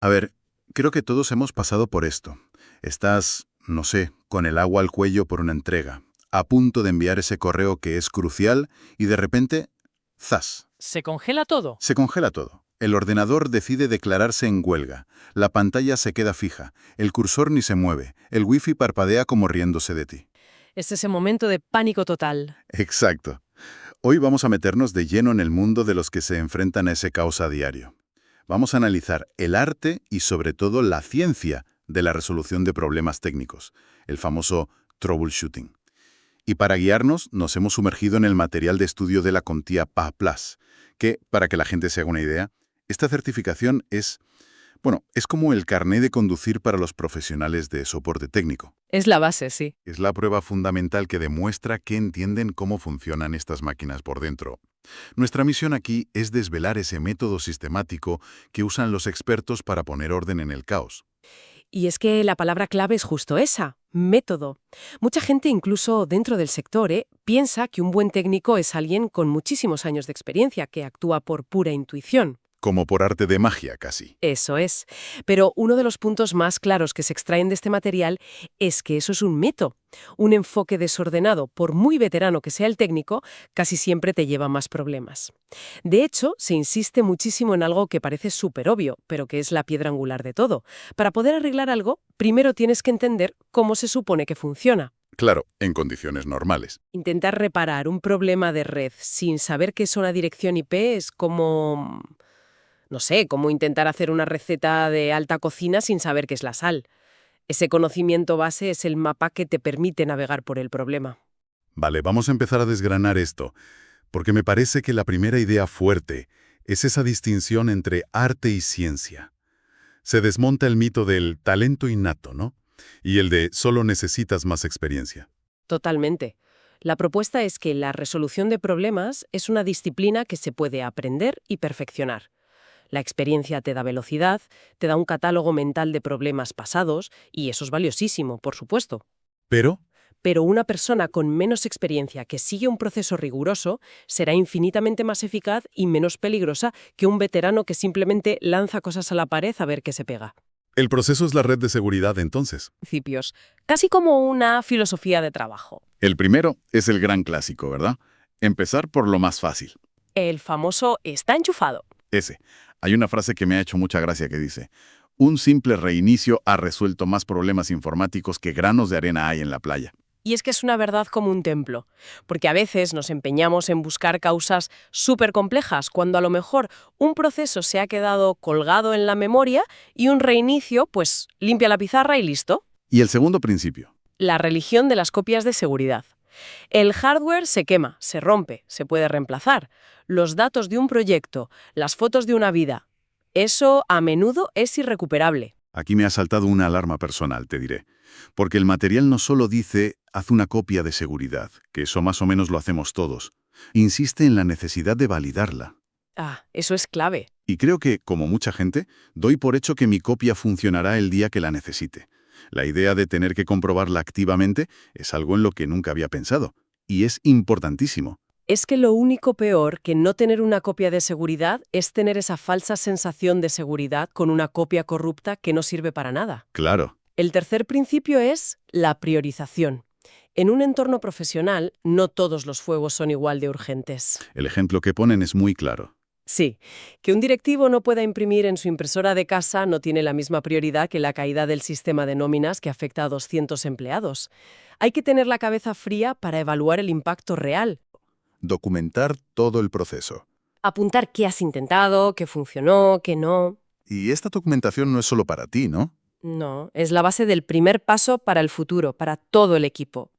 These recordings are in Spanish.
A ver, creo que todos hemos pasado por esto. Estás, no sé, con el agua al cuello por una entrega, a punto de enviar ese correo que es crucial y de repente, ¡zas! ¿Se congela todo? Se congela todo. El ordenador decide declararse en huelga. La pantalla se queda fija. El cursor ni se mueve. El wifi parpadea como riéndose de ti. Es ese momento de pánico total. Exacto. Hoy vamos a meternos de lleno en el mundo de los que se enfrentan a ese caos a diario. Vamos a analizar el arte y sobre todo la ciencia de la resolución de problemas técnicos, el famoso troubleshooting. Y para guiarnos nos hemos sumergido en el material de estudio de la CompTIA PA+, que, para que la gente se haga una idea, esta certificación es como el carné de conducir para los profesionales de soporte técnico. Es la base, sí. Es la prueba fundamental que demuestra que entienden cómo funcionan estas máquinas por dentro. Nuestra misión aquí es desvelar ese método sistemático que usan los expertos para poner orden en el caos. Y es que la palabra clave es justo esa, método. Mucha gente, incluso dentro del sector, piensa que un buen técnico es alguien con muchísimos años de experiencia, que actúa por pura intuición. Como por arte de magia, casi. Eso es. Pero uno de los puntos más claros que se extraen de este material es que eso es un mito. Un enfoque desordenado, por muy veterano que sea el técnico, casi siempre te lleva a más problemas. De hecho, se insiste muchísimo en algo que parece súper obvio, pero que es la piedra angular de todo. Para poder arreglar algo, primero tienes que entender cómo se supone que funciona. Claro, en condiciones normales. Intentar reparar un problema de red sin saber qué es una dirección IP es como... No sé, como intentar hacer una receta de alta cocina sin saber qué es la sal. Ese conocimiento base es el mapa que te permite navegar por el problema. Vale, vamos a empezar a desgranar esto, porque me parece que la primera idea fuerte es esa distinción entre arte y ciencia. Se desmonta el mito del talento innato, ¿no? Y el de solo necesitas más experiencia. Totalmente. La propuesta es que la resolución de problemas es una disciplina que se puede aprender y perfeccionar. La experiencia te da velocidad, te da un catálogo mental de problemas pasados, y eso es valiosísimo, por supuesto. Pero, Pero una persona con menos experiencia que sigue un proceso riguroso será infinitamente más eficaz y menos peligrosa que un veterano que simplemente lanza cosas a la pared a ver qué se pega. el proceso es la red de seguridad entonces. Principios. Casi como una filosofía de trabajo. El primero es el gran clásico, ¿verdad? Empezar por lo más fácil. El famoso está enchufado. Ese. Hay una frase que me ha hecho mucha gracia que dice: un simple reinicio ha resuelto más problemas informáticos que granos de arena hay en la playa. Y es que es una verdad como un templo, porque a veces nos empeñamos en buscar causas súper complejas, cuando a lo mejor un proceso se ha quedado colgado en la memoria y un reinicio, pues, limpia la pizarra y listo. Y el segundo principio. La religión de las copias de seguridad. El hardware se quema, se rompe, se puede reemplazar. Los datos de un proyecto, las fotos de una vida, eso a menudo es irrecuperable. Aquí me ha saltado una alarma personal, te diré. Porque el material no solo dice, haz una copia de seguridad, que eso más o menos lo hacemos todos. Insiste en la necesidad de validarla. Ah, eso es clave. Y creo que, como mucha gente, doy por hecho que mi copia funcionará el día que la necesite. La idea de tener que comprobarla activamente es algo en lo que nunca había pensado. Y es importantísimo. Es que lo único peor que no tener una copia de seguridad es tener esa falsa sensación de seguridad con una copia corrupta que no sirve para nada. Claro. El tercer principio es la priorización. En un entorno profesional, no todos los fuegos son igual de urgentes. El ejemplo que ponen es muy claro. Sí, que un directivo no pueda imprimir en su impresora de casa no tiene la misma prioridad que la caída del sistema de nóminas que afecta a 200 empleados. Hay que tener la cabeza fría para evaluar el impacto real. Documentar todo el proceso. Apuntar qué has intentado, qué funcionó, qué no. Y esta documentación no es solo para ti, ¿no? No, es la base del primer paso para el futuro, para todo el equipo.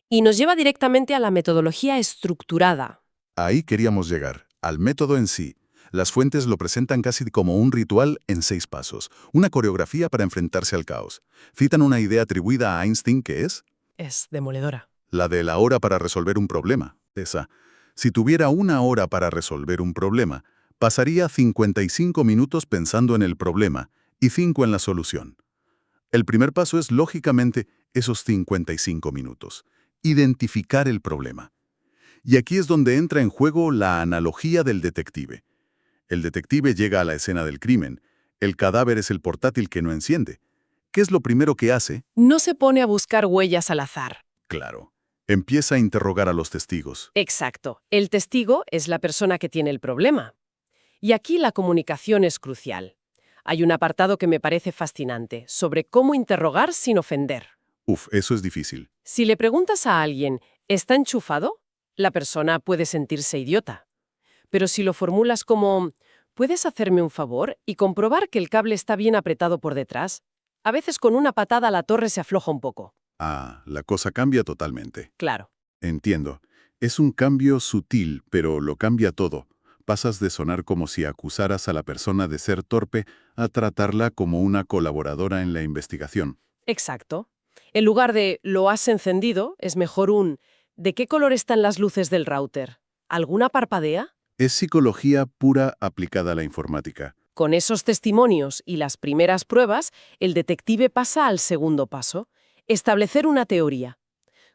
Y nos lleva directamente a la metodología estructurada. Ahí queríamos llegar, al método en sí. Las fuentes lo presentan casi como un ritual en 6 pasos, una coreografía para enfrentarse al caos. Citan una idea atribuida a Einstein que es Es demoledora. la de la hora para resolver un problema. Esa. Si tuviera 1 hora para resolver un problema, pasaría 55 minutos pensando en el problema y 5 en la solución. El primer paso es, lógicamente, esos 55 minutos. Identificar el problema. Y aquí es donde entra en juego la analogía del detective. El detective llega a la escena del crimen, El cadáver es el portátil que no enciende. ¿Qué es lo primero que hace? No se pone a buscar huellas al azar. Claro. Empieza a interrogar a los testigos. Exacto. El testigo es la persona que tiene el problema. Y aquí la comunicación es crucial. Hay un apartado que me parece fascinante, sobre cómo interrogar sin ofender. Uf, eso es difícil. Si le preguntas a alguien, ¿está enchufado?, la persona puede sentirse idiota. Pero si lo formulas como, ¿puedes hacerme un favor y comprobar que el cable está bien apretado por detrás? A veces con una patada la torre se afloja un poco. Ah, la cosa cambia totalmente. Claro. Entiendo. Es un cambio sutil, pero lo cambia todo. Pasas de sonar como si acusaras a la persona de ser torpe a tratarla como una colaboradora en la investigación. Exacto. En lugar de «lo has encendido», es mejor un «¿de qué color están las luces del router? ¿Alguna parpadea?». Es psicología pura aplicada a la informática. Con esos testimonios y las primeras pruebas, el detective pasa al segundo paso: establecer una teoría.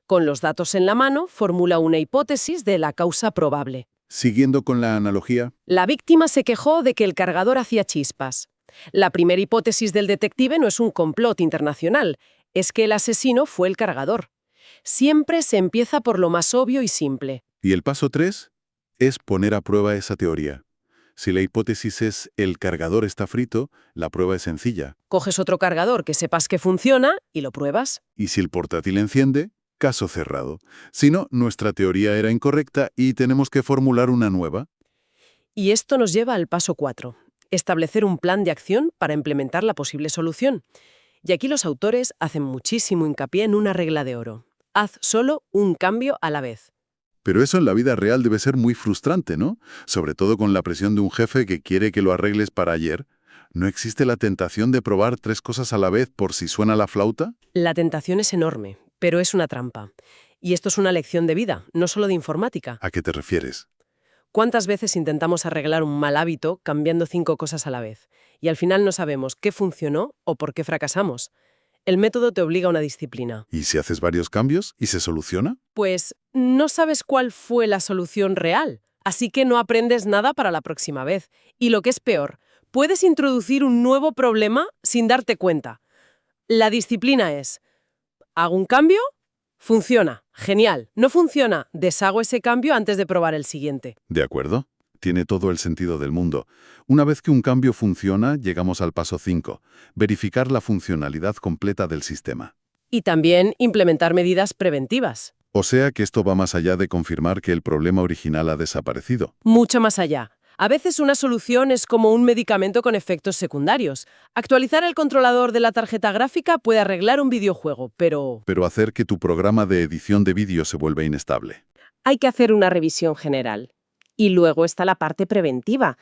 Con los datos en la mano, formula una hipótesis de la causa probable. Siguiendo con la analogía, La víctima se quejó de que el cargador hacía chispas. La primera hipótesis del detective no es un complot internacional, es que el asesino fue el cargador. Siempre se empieza por lo más obvio y simple. y el paso 3 es poner a prueba esa teoría. Si la hipótesis es el cargador está frito, la prueba es sencilla. Coges otro cargador que sepas que funciona y lo pruebas. Y si el portátil enciende, caso cerrado. Si no, nuestra teoría era incorrecta y tenemos que formular una nueva. Y esto nos lleva al paso 4, establecer un plan de acción para implementar la posible solución. Y aquí los autores hacen muchísimo hincapié en una regla de oro. Haz solo un cambio a la vez. Pero eso en la vida real debe ser muy frustrante, ¿no? Sobre todo con la presión de un jefe que quiere que lo arregles para ayer. ¿No existe la tentación de probar 3 cosas a la vez por si suena la flauta? La tentación es enorme, pero es una trampa. Y esto es una lección de vida, no solo de informática. ¿A qué te refieres? ¿Cuántas veces intentamos arreglar un mal hábito cambiando 5 cosas a la vez? Y al final no sabemos qué funcionó o por qué fracasamos. El método te obliga a una disciplina. ¿Y si haces varios cambios y se soluciona? Pues no sabes cuál fue la solución real, así que no aprendes nada para la próxima vez. Y lo que es peor, puedes introducir un nuevo problema sin darte cuenta. La disciplina es: ¿hago un cambio? Funciona. Genial. ¿No funciona? Deshago ese cambio antes de probar el siguiente. ¿De acuerdo? Tiene todo el sentido del mundo. Una vez que un cambio funciona, llegamos al paso 5, verificar la funcionalidad completa del sistema. Y también implementar medidas preventivas. O sea que esto va más allá de confirmar que el problema original ha desaparecido. Mucho más allá. A veces una solución es como un medicamento con efectos secundarios. Actualizar el controlador de la tarjeta gráfica puede arreglar un videojuego, pero Pero hacer que tu programa de edición de vídeo se vuelva inestable. hay que hacer una revisión general. Y luego está la parte preventiva.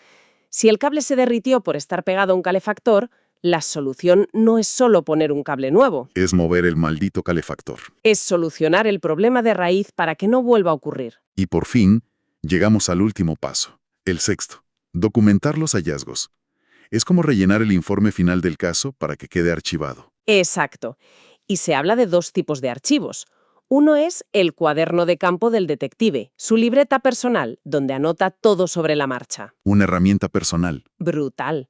Si el cable se derritió por estar pegado a un calefactor, la solución no es solo poner un cable nuevo, Es mover el maldito calefactor. es solucionar el problema de raíz para que no vuelva a ocurrir. Y por fin, llegamos al último paso, el sexto, documentar los hallazgos. Es como rellenar el informe final del caso para que quede archivado. Exacto. Y se habla de 2 tipos de archivos. Uno es el cuaderno de campo del detective, su libreta personal, donde anota todo sobre la marcha. Una herramienta personal. Brutal.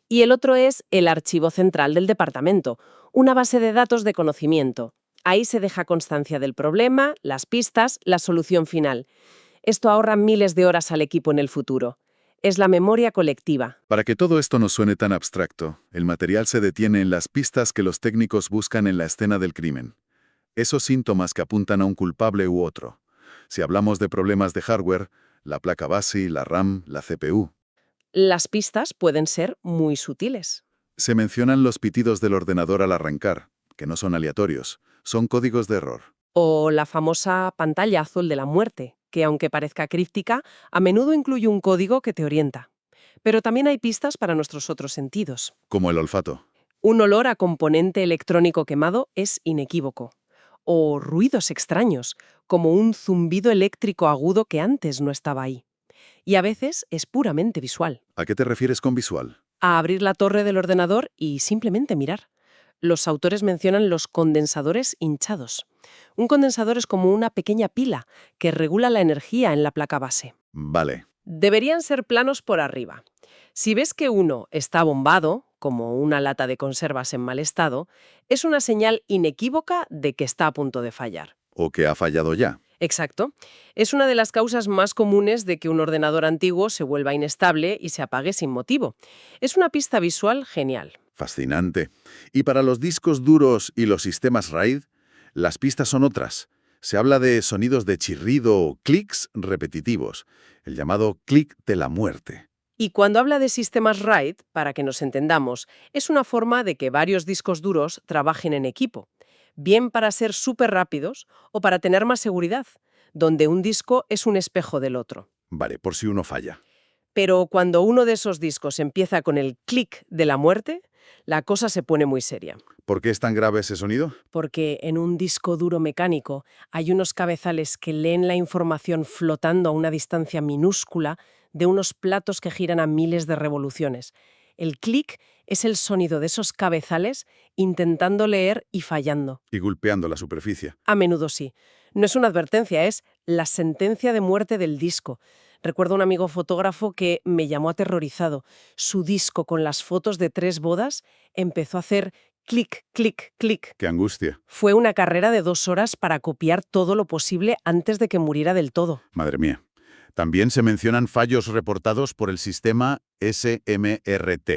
Y el otro es el archivo central del departamento, una base de datos de conocimiento. Ahí se deja constancia del problema, las pistas, la solución final. Esto ahorra miles de horas al equipo en el futuro. Es la memoria colectiva. Para que todo esto no suene tan abstracto, el material se detiene en las pistas que los técnicos buscan en la escena del crimen. Esos síntomas que apuntan a un culpable u otro. Si hablamos de problemas de hardware, la placa base, la RAM, la CPU. Las pistas pueden ser muy sutiles. Se mencionan los pitidos del ordenador al arrancar, que no son aleatorios, son códigos de error. O la famosa pantalla azul de la muerte, que aunque parezca críptica, a menudo incluye un código que te orienta. Pero también hay pistas para nuestros otros sentidos. Como el olfato. Un olor a componente electrónico quemado es inequívoco. O ruidos extraños, como un zumbido eléctrico agudo que antes no estaba ahí. Y a veces es puramente visual. ¿A qué te refieres con visual? A abrir la torre del ordenador y simplemente mirar. Los autores mencionan los condensadores hinchados. Un condensador es como una pequeña pila que regula la energía en la placa base. Vale. Deberían ser planos por arriba. Si ves que uno está bombado, como una lata de conservas en mal estado, es una señal inequívoca de que está a punto de fallar. O que ha fallado ya. Exacto. Es una de las causas más comunes de que un ordenador antiguo se vuelva inestable y se apague sin motivo. Es una pista visual genial. Fascinante. Y para los discos duros y los sistemas RAID, las pistas son otras. Se habla de sonidos de chirrido o clics repetitivos, el llamado clic de la muerte. Y cuando habla de sistemas RAID, para que nos entendamos, es una forma de que varios discos duros trabajen en equipo, bien para ser súper rápidos o para tener más seguridad, donde un disco es un espejo del otro. Vale, por si uno falla. Pero cuando uno de esos discos empieza con el clic de la muerte, la cosa se pone muy seria. ¿Por qué es tan grave ese sonido? Porque en un disco duro mecánico hay unos cabezales que leen la información flotando a una distancia minúscula de unos platos que giran a miles de revoluciones. El clic es el sonido de esos cabezales intentando leer y fallando. Y golpeando la superficie. A menudo sí. No es una advertencia, es la sentencia de muerte del disco. Recuerdo un amigo fotógrafo que me llamó aterrorizado. Su disco con las fotos de 3 bodas empezó a hacer clic, clic, clic. ¡Qué angustia! Fue una carrera de 2 horas para copiar todo lo posible antes de que muriera del todo. Madre mía. También se mencionan fallos reportados por el sistema SMRT.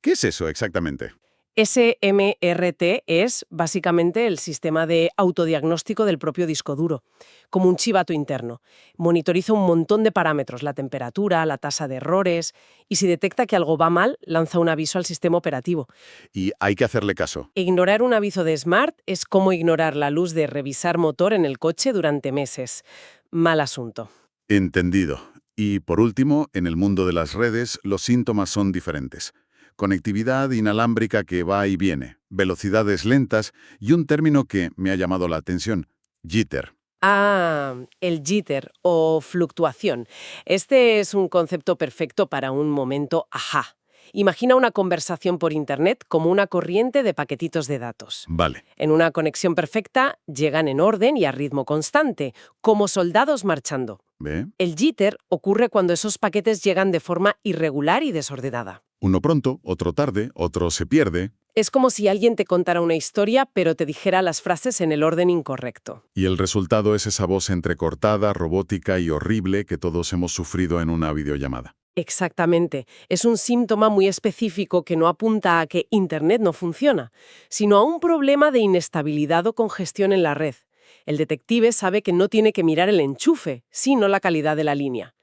¿Qué es eso exactamente? SMRT es básicamente el sistema de autodiagnóstico del propio disco duro, como un chivato interno. Monitoriza un montón de parámetros, la temperatura, la tasa de errores, y si detecta que algo va mal, lanza un aviso al sistema operativo. Y hay que hacerle caso. Ignorar un aviso de Smart es como ignorar la luz de revisar motor en el coche durante meses. Mal asunto. Entendido. Y por último, en el mundo de las redes, los síntomas son diferentes. Conectividad inalámbrica que va y viene, velocidades lentas y un término que me ha llamado la atención, jitter. Ah, el jitter o fluctuación. Este es un concepto perfecto para un momento ajá. Imagina una conversación por Internet como una corriente de paquetitos de datos. Vale. En una conexión perfecta llegan en orden y a ritmo constante, como soldados marchando. ¿Ve? El jitter ocurre cuando esos paquetes llegan de forma irregular y desordenada. Uno pronto, otro tarde, otro se pierde. Es como si alguien te contara una historia, pero te dijera las frases en el orden incorrecto. Y el resultado es esa voz entrecortada, robótica y horrible que todos hemos sufrido en una videollamada. Exactamente. Es un síntoma muy específico que no apunta a que Internet no funciona, sino a un problema de inestabilidad o congestión en la red. El detective sabe que no tiene que mirar el enchufe, sino la calidad de la línea.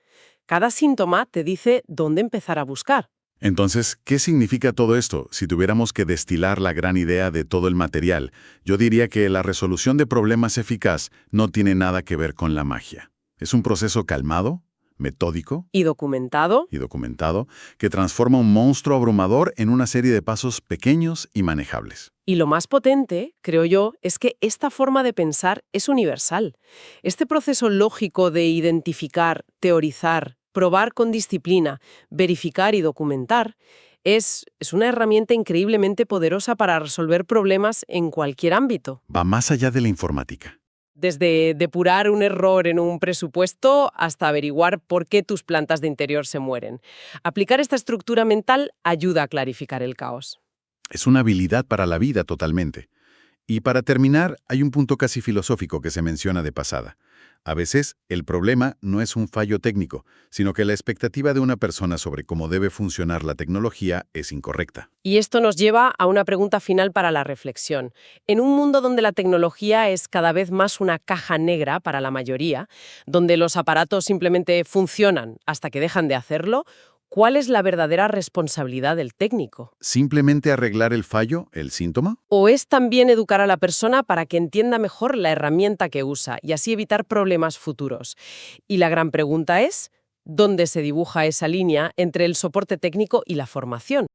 Cada síntoma te dice dónde empezar a buscar. Entonces, ¿qué significa todo esto? Si tuviéramos que destilar la gran idea de todo el material, yo diría que la resolución de problemas eficaz no tiene nada que ver con la magia. Es un proceso calmado, metódico ¿Y documentado? y documentado que transforma un monstruo abrumador en una serie de pasos pequeños y manejables. Y lo más potente, creo yo, es que esta forma de pensar es universal. Este proceso lógico de identificar, teorizar, probar con disciplina, verificar y documentar es una herramienta increíblemente poderosa para resolver problemas en cualquier ámbito. Va más allá de la informática. Desde depurar un error en un presupuesto hasta averiguar por qué tus plantas de interior se mueren. Aplicar esta estructura mental ayuda a clarificar el caos. Es una habilidad para la vida totalmente. Y para terminar, hay un punto casi filosófico que se menciona de pasada. A veces, el problema no es un fallo técnico, sino que la expectativa de una persona sobre cómo debe funcionar la tecnología es incorrecta. Y esto nos lleva a una pregunta final para la reflexión. En un mundo donde la tecnología es cada vez más una caja negra para la mayoría, donde los aparatos simplemente funcionan hasta que dejan de hacerlo, ¿cuál es la verdadera responsabilidad del técnico? ¿Simplemente arreglar el fallo, el síntoma? ¿O es también educar a la persona para que entienda mejor la herramienta que usa y así evitar problemas futuros? Y la gran pregunta es, ¿dónde se dibuja esa línea entre el soporte técnico y la formación?